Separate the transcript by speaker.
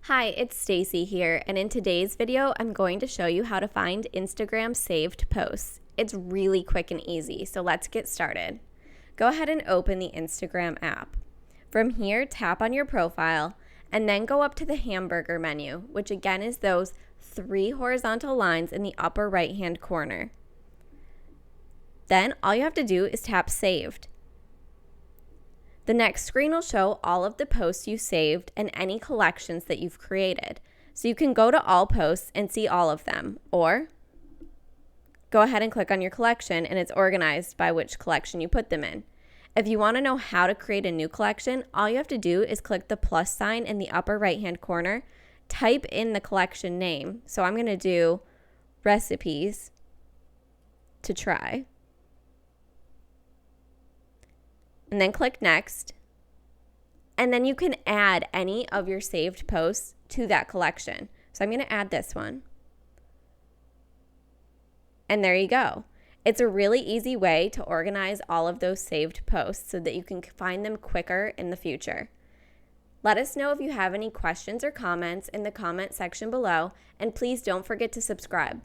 Speaker 1: Hi, it's Stacy here, and in today's video, I'm going to show you how to find Instagram saved posts. It's really quick and easy, so let's get started. Go ahead and open the Instagram app. From here, tap on your profile, and then go up to the hamburger menu, which again is those 3 horizontal lines in the upper right-hand corner. Then all you have to do is tap Saved. The next screen will show all of the posts you saved and any collections that you've created. So you can go to all posts and see all of them, or go ahead and click on your collection and it's organized by which collection you put them in. If you want to know how to create a new collection, all you have to do is click the plus sign in the upper right-hand corner, type in the collection name. So I'm going to do recipes to try. And then click next. And then you can add any of your saved posts to that collection. So I'm going to add this one. And there you go. It's a really easy way to organize all of those saved posts so that you can find them quicker in the future. Let us know if you have any questions or comments in the comment section below, and please don't forget to subscribe.